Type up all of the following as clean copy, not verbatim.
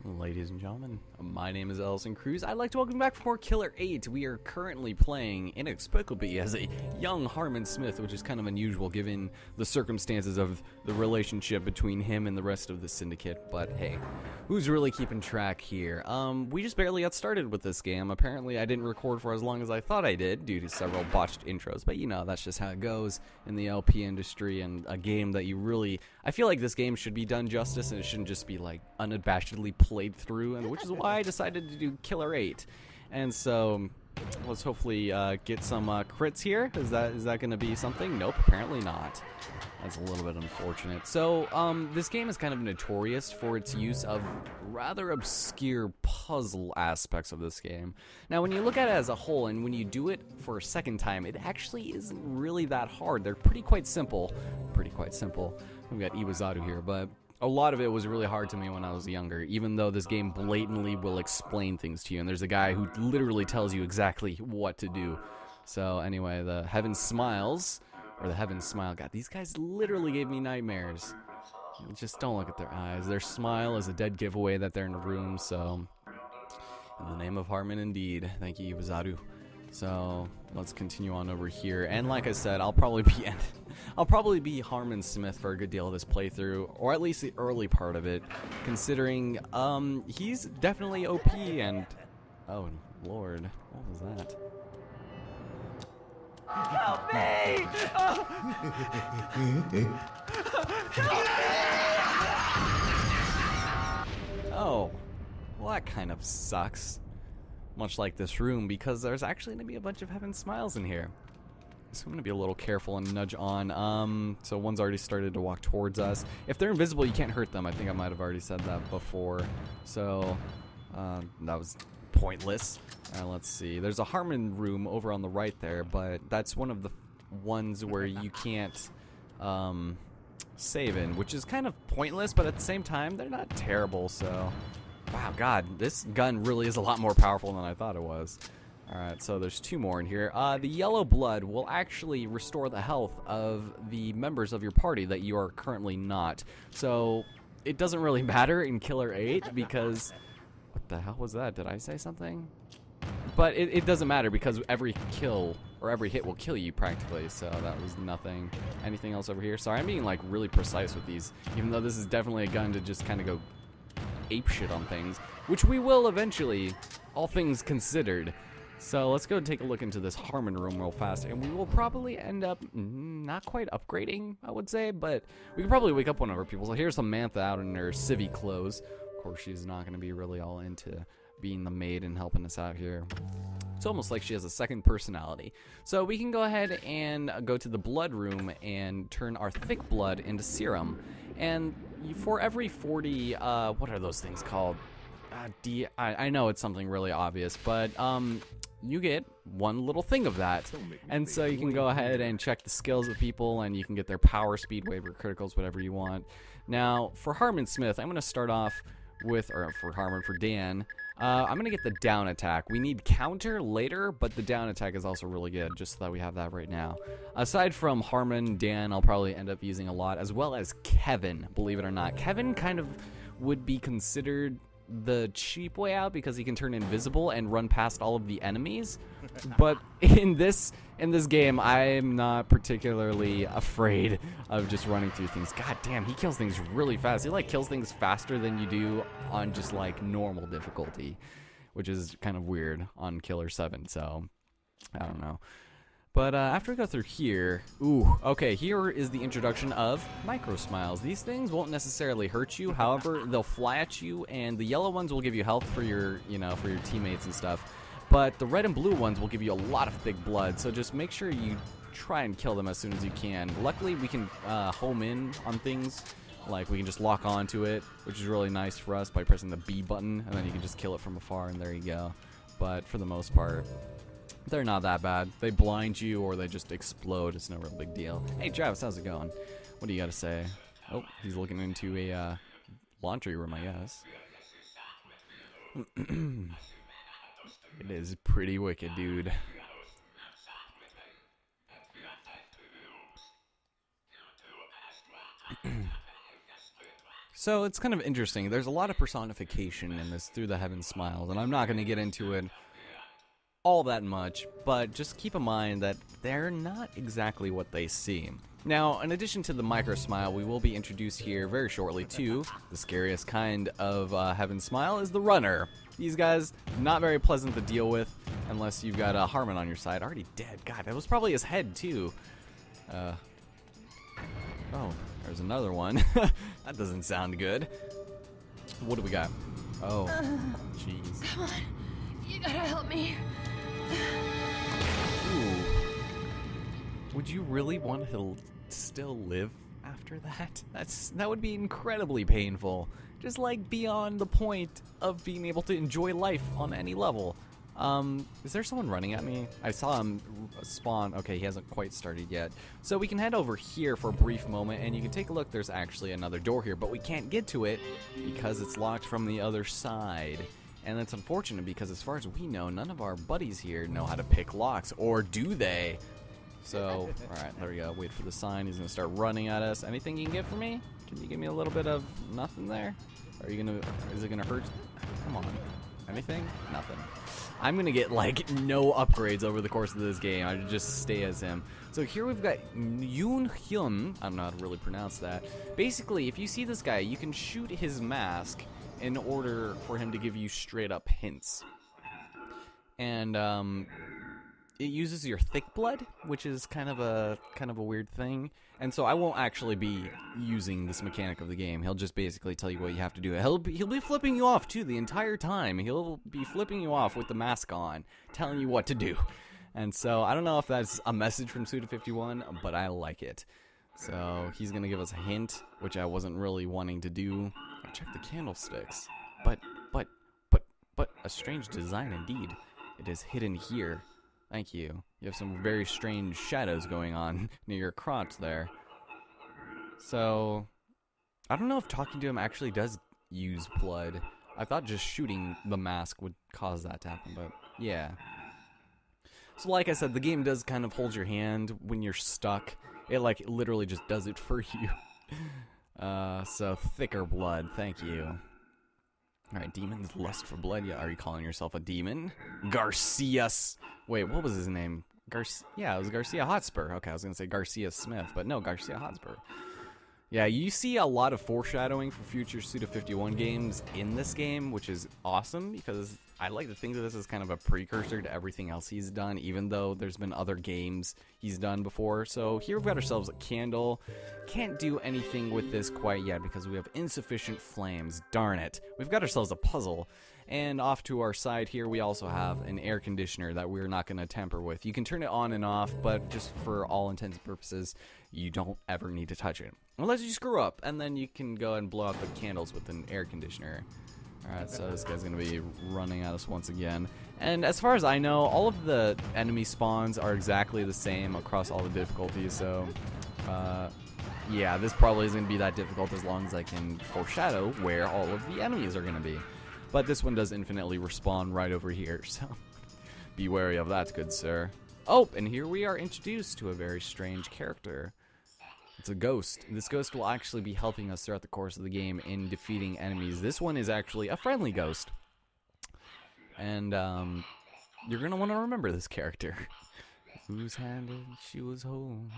Ladies and gentlemen, my name is Ellison Cruz. I'd like to welcome you back for more Killer 8. We are currently playing inexplicably as a young Harmon Smith, which is kind of unusual given the circumstances of the relationship between him and the rest of the syndicate. But hey, who's really keeping track here? We just barely got started with this game. Apparently I didn't record for as long as I thought I did due to several botched intros. But you know, that's just how it goes in the LP industry, and a game that you really... I feel like this game should be done justice, and it shouldn't just be like unabashedly played through, and which is why I decided to do Killer 8. And so let's hopefully get some crits here. Is that going to be something? Nope, apparently not. That's a little bit unfortunate. So this game is kind of notorious for its use of rather obscure puzzle aspects of this game. Now when you look at it as a whole, and when you do it for a second time, it actually isn't really that hard. They're quite simple. We've got Iwazadu here, but a lot of it was really hard to me when I was younger, even though this game blatantly will explain things to you, and there's a guy who literally tells you exactly what to do. So anyway, the Heaven Smiles, or the Heaven Smile, God, these guys literally gave me nightmares. Just don't look at their eyes. Their smile is a dead giveaway that they're in a room, so in the name of Harmon indeed. Thank you, Iwazadu. So let's continue on over here, and like I said, I'll probably be Harmon Smith for a good deal of this playthrough, or at least the early part of it, considering he's definitely OP. And oh Lord, what was that? Help me! Oh, well, that kind of sucks. Much like this room, because there's actually going to be a bunch of Heaven Smiles in here. So I'm going to be a little careful and nudge on. So one's already started to walk towards us. If they're invisible, you can't hurt them. I think I might have already said that before. So that was pointless. Alright, let's see. There's a Harmon room over on the right there, but that's one of the ones where you can't save in, which is kind of pointless, but at the same time, they're not terrible, so... Wow, God, this gun really is a lot more powerful than I thought it was. Alright, so there's two more in here. The yellow blood will actually restore the health of the members of your party that you are currently not. So, it doesn't really matter in Killer 8 because... What the hell was that? Did I say something? But it doesn't matter because every kill, or every hit will kill you practically, so that was nothing. Anything else over here? Sorry, I'm being like really precise with these, even though this is definitely a gun to just kind of go ape shit on things, which we will eventually, all things considered. So let's go take a look into this Harmon room real fast, and we will probably end up not quite upgrading, I would say, but we could probably wake up one of our people. So here's Samantha out in her civvy clothes. Of course, she's not going to be really all into being the maid and helping us out here. It's almost like she has a second personality. So we can go ahead and go to the blood room and turn our thick blood into serum. And for every 40, what are those things called? I know it's something really obvious, but you get one little thing of that. And so you can go ahead and check the skills of people, and you can get their power, speed, waiver, criticals, whatever you want. Now, for Harmon Smith, I'm going to start off with, or for Harmon, for Dan, I'm going to get the down attack. We need counter later, but the down attack is also really good, just so that we have that right now. Aside from Harmon, Dan, I'll probably end up using a lot, as well as Kevin, believe it or not. Kevin kind of would be considered the cheap way out because he can turn invisible and run past all of the enemies. But in this game, I'm not particularly afraid of just running through things. God damn, he kills things really fast. He like kills things faster than you do on just like normal difficulty, which is kind of weird on Killer 7. So I don't know. But after we go through here, okay, here is the introduction of micro smiles. These things won't necessarily hurt you, however, they'll fly at you, and the yellow ones will give you health for your, for your teammates and stuff. But the red and blue ones will give you a lot of thick blood, so just make sure you try and kill them as soon as you can. Luckily, we can home in on things, like we can just lock onto it, which is really nice for us by pressing the B button, and then you can just kill it from afar, and there you go. But for the most part, they're not that bad. They blind you or they just explode. It's no real big deal. Hey, Travis, how's it going? What do you got to say? Oh, he's looking into a laundry room, I guess. It is pretty wicked, dude. So it's kind of interesting. There's a lot of personification in this through the Heaven Smiles, and I'm not going to get into it all that much, but just keep in mind that they're not exactly what they seem. Now, in addition to the micro smile, we will be introduced here very shortly to the scariest kind of Heaven Smile is the runner. These guys, not very pleasant to deal with unless you've got Harmon on your side. Already dead. God, that was probably his head, too. Oh, there's another one. That doesn't sound good. What do we got? Oh, jeez. Come on, you gotta help me. Ooh. Would you really want to still live after that? That would be incredibly painful. Just like beyond the point of being able to enjoy life on any level. Is there someone running at me? I saw him spawn. Okay, he hasn't quite started yet. So we can head over here for a brief moment, and you can take a look. There's actually another door here, but we can't get to it because it's locked from the other side. And that's unfortunate because as far as we know, none of our buddies here know how to pick locks, or do they? So, alright, there we go. Wait for the sign. He's going to start running at us. Anything you can get for me? Can you give me a little bit of nothing there? Are you going to, is it going to hurt? Come on. Anything? Nothing. I'm going to get, like, no upgrades over the course of this game. I just stay as him. So here we've got Yoon Hyun. I don't know how to really pronounce that. Basically, if you see this guy, you can shoot his mask in order for him to give you straight up hints. And, it uses your thick blood, which is kind of a weird thing. And so I won't actually be using this mechanic of the game. He'll just basically tell you what you have to do. He'll be flipping you off too the entire time. He'll be flipping you off with the mask on, telling you what to do. And so I don't know if that's a message from Suda51, but I like it. So he's gonna give us a hint, which I wasn't really wanting to do. I'll check the candlesticks. But a strange design indeed. It is hidden here. Thank you. You have some very strange shadows going on near your crotch there. So, I don't know if talking to him actually does use blood. I thought just shooting the mask would cause that to happen, but yeah. So like I said, the game does kind of hold your hand when you're stuck. It like literally just does it for you. So thicker blood, thank you. Alright, demons lust for blood. Yeah, are you calling yourself a demon? Garcias. Wait, what was his name? Yeah, it was Garcia Hotspur. Okay, I was going to say Garcia Smith, but no, Garcia Hotspur. Yeah, you see a lot of foreshadowing for future Suda51 games in this game, which is awesome because I like to think of this as kind of a precursor to everything else he's done, even though there's been other games he's done before. So here we've got ourselves a candle. Can't do anything with this quite yet because we have insufficient flames. Darn it. We've got ourselves a puzzle. And off to our side here, we also have an air conditioner that we're not going to tamper with. You can turn it on and off, but just for all intents and purposes, you don't ever need to touch it. Unless you screw up, and then you can go and blow out the candles with an air conditioner. Alright, so this guy's going to be running at us once again. And as far as I know, all of the enemy spawns are exactly the same across all the difficulties, so yeah, this probably isn't going to be that difficult as long as I can foreshadow where all of the enemies are going to be. But this one does infinitely respawn right over here, so be wary of that, good sir. Oh, and here we are introduced to a very strange character. It's a ghost. This ghost will actually be helping us throughout the course of the game in defeating enemies. This one is actually a friendly ghost. And you're going to want to remember this character. Whose hand she was holding.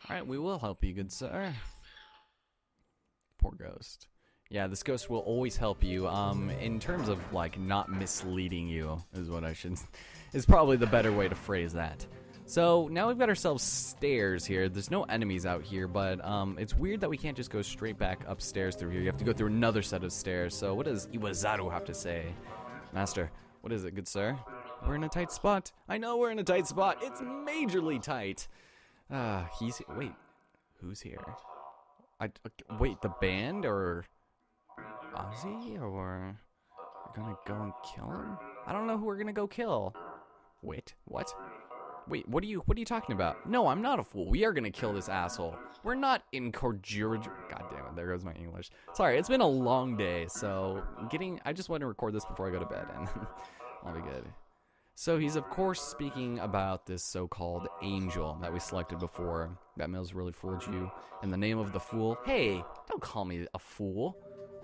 Alright, we will help you, good sir. Poor ghost. Yeah, this ghost will always help you. In terms of, like, not misleading you, is what I should... is probably the better way to phrase that. So, now we've got ourselves stairs here. There's no enemies out here, but it's weird that we can't just go straight back upstairs through here. You have to go through another set of stairs. So, what does Iwazaru have to say? Master, what is it, good sir? We're in a tight spot. I know we're in a tight spot. It's majorly tight. Wait, who's here? Wait, the band, or... Ozzy, or we're gonna go and kill him? I don't know who we're gonna go kill. Wait, what? Wait, what are you talking about? No, I'm not a fool. We are gonna kill this asshole. We're not in Korjura. God damn it, there goes my English. Sorry, it's been a long day, so I just want to record this before I go to bed, and I'll be good. So he's of course speaking about this so-called angel that we selected before. That mail's really fooled you. In the name of the fool. Hey, don't call me a fool.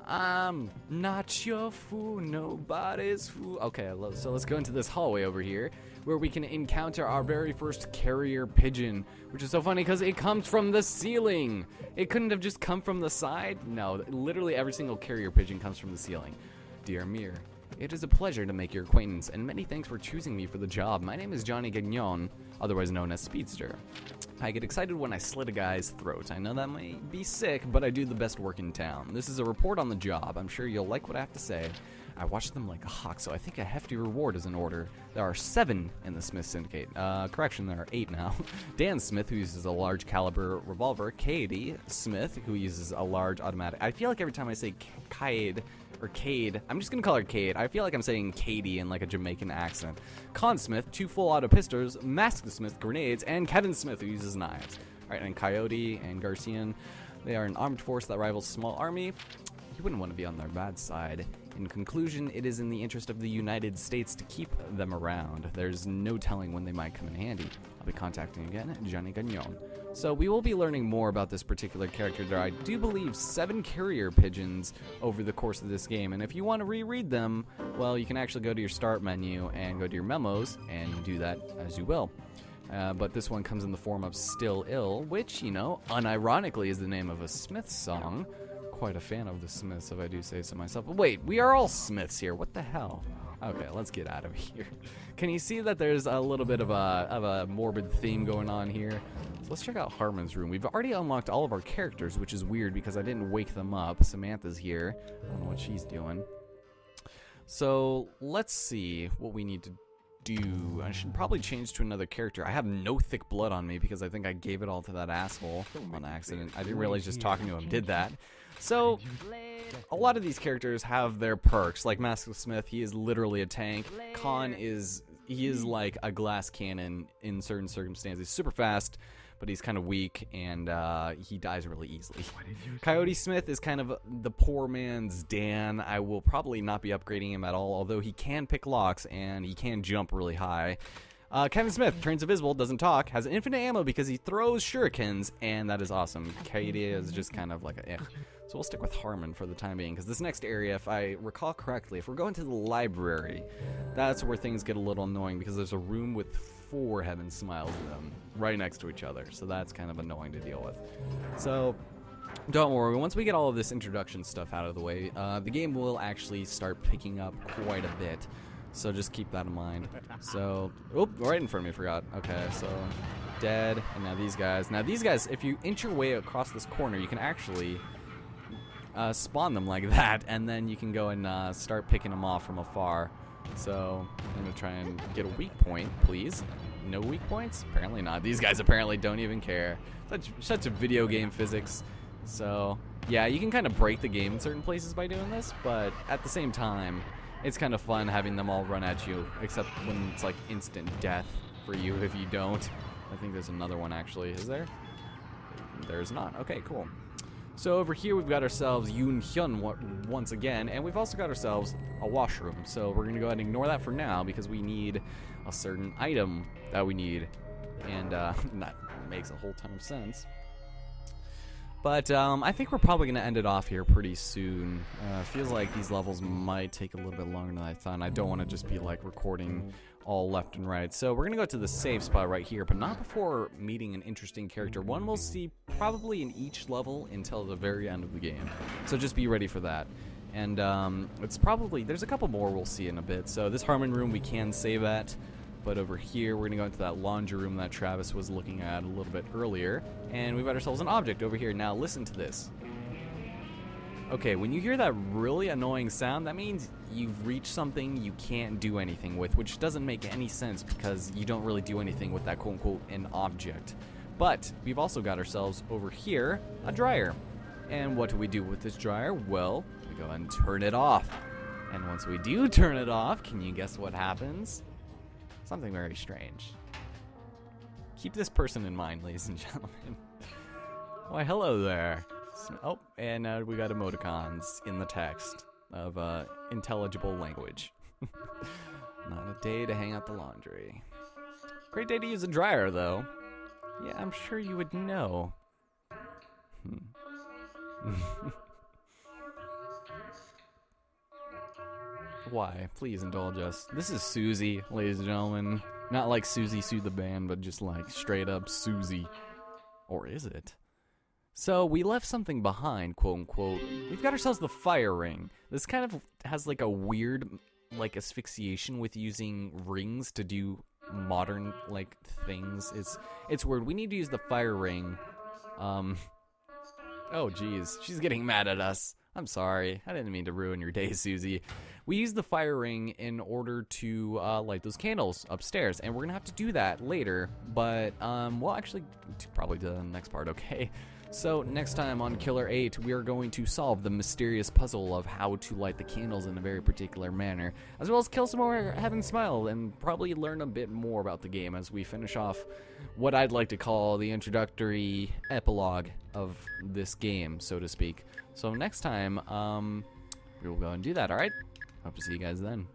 I'm not your fool, nobody's fool. Okay, so let's go into this hallway over here where we can encounter our very first carrier pigeon, which is so funny because it comes from the ceiling. It couldn't have just come from the side. No, literally every single carrier pigeon comes from the ceiling. Dear Mir, it is a pleasure to make your acquaintance, and many thanks for choosing me for the job. My name is Johnny Gagnon, otherwise known as Speedster. I get excited when I slit a guy's throat. I know that might be sick, but I do the best work in town. This is a report on the job. I'm sure you'll like what I have to say. I watch them like a hawk, so I think a hefty reward is in order. There are 7 in the Smith Syndicate. Correction, there are 8 now. Dan Smith, who uses a large caliber revolver. Katie Smith, who uses a large automatic. I feel like every time I say Cade, or Cade, I'm just gonna call her Cade. I feel like I'm saying Katie in like a Jamaican accent. Con Smith, 2 full auto pistols, Mask Smith grenades, and Kevin Smith, who uses knives. Alright, and Coyote and Garcian, they are an armed force that rivals a small army. You wouldn't want to be on their bad side. In conclusion, it is in the interest of the United States to keep them around. There's no telling when they might come in handy. I'll be contacting again, Johnny Gagnon. So we will be learning more about this particular character. There are, I do believe, 7 carrier pigeons over the course of this game, and if you want to reread them, well, you can actually go to your start menu and go to your memos and do that as you will. But this one comes in the form of Still Ill, which, you know, unironically is the name of a Smith song. Quite a fan of the Smiths, if I do say so myself. But wait, we are all Smiths here. What the hell? Okay, let's get out of here. Can you see that there's a little bit of a morbid theme going on here? So let's check out Harmon's room. We've already unlocked all of our characters, which is weird because I didn't wake them up. Samantha's here. I don't know what she's doing. So let's see what we need to do. I should probably change to another character. I have no thick blood on me because I think I gave it all to that asshole on accident. I didn't realize just talking to him did that. So, a lot of these characters have their perks. Like Master Smith, he is literally a tank. Khan is like a glass cannon in certain circumstances. He's super fast, but he's kind of weak, and he dies really easily. Coyote Smith is kind of the poor man's Dan. I will probably not be upgrading him at all, although he can pick locks, and he can jump really high. Kevin Smith turns invisible, doesn't talk, has infinite ammo because he throws shurikens, and that is awesome. Katie is just kind of like a eh. So we'll stick with Harmon for the time being, because this next area, if I recall correctly, if we're going to the library, that's where things get a little annoying, because there's a room with 4 Heaven Smiles in them right next to each other, so that's kind of annoying to deal with. So don't worry, once we get all of this introduction stuff out of the way, the game will actually start picking up quite a bit. So just keep that in mind. So, oh, right in front of me, forgot. Okay, so dead, and now these guys. Now these guys, if you inch your way across this corner, you can actually spawn them like that, and then you can go and start picking them off from afar. So I'm gonna try and get a weak point, please. No weak points? Apparently not. These guys apparently don't even care. Such a video game physics. So yeah, you can kind of break the game in certain places by doing this, but at the same time, it's kind of fun having them all run at you, except when it's like instant death for you if you don't. I think there's another one actually. Is there? There's not. Okay, cool. So over here we've got ourselves Yoon Hyun once again, and we've also got ourselves a washroom. So we're going to go ahead and ignore that for now because we need a certain item that we need, and that makes a whole ton of sense. But I think we're probably going to end it off here pretty soon. Feels like these levels might take a little bit longer than I thought, and I don't want to just be like recording all left and right. So we're going to go to the save spot right here, but not before meeting an interesting character. One we'll see probably in each level until the very end of the game. So just be ready for that. And it's probably, there's a couple more we'll see in a bit. So this Harmon room we can save at. But over here, we're going to go into that laundry room that Travis was looking at a little bit earlier. And we've got ourselves an object over here. Now listen to this. Okay, when you hear that really annoying sound, that means you've reached something you can't do anything with, which doesn't make any sense because you don't really do anything with that quote-unquote an object. But we've also got ourselves over here a dryer. And what do we do with this dryer? Well, we go and turn it off. And once we do turn it off, can you guess what happens? Something very strange. Keep this person in mind, ladies and gentlemen. Why, hello there. Oh, and we got emoticons in the text of intelligible language. Not a day to hang out the laundry. Great day to use a dryer, though. Yeah, I'm sure you would know. Why? Please indulge us. This is Susie, ladies and gentlemen. Not like Susie Sue the band, but just like straight up Susie. Or is it? So we left something behind, quote unquote. We've got ourselves the fire ring. This kind of has like a weird like asphyxiation with using rings to do modern like things. It's weird. We need to use the fire ring. Oh geez, she's getting mad at us. I'm sorry. I didn't mean to ruin your day, Susie. We use the fire ring in order to light those candles upstairs, and we're gonna have to do that later. But well, actually, probably do that in the next part. Okay. So next time on Killer 8, we are going to solve the mysterious puzzle of how to light the candles in a very particular manner, as well as kill some more Heaven Smile, and probably learn a bit more about the game as we finish off what I'd like to call the introductory epilogue of this game, so to speak. So next time, we will go and do that, alright? Hope to see you guys then.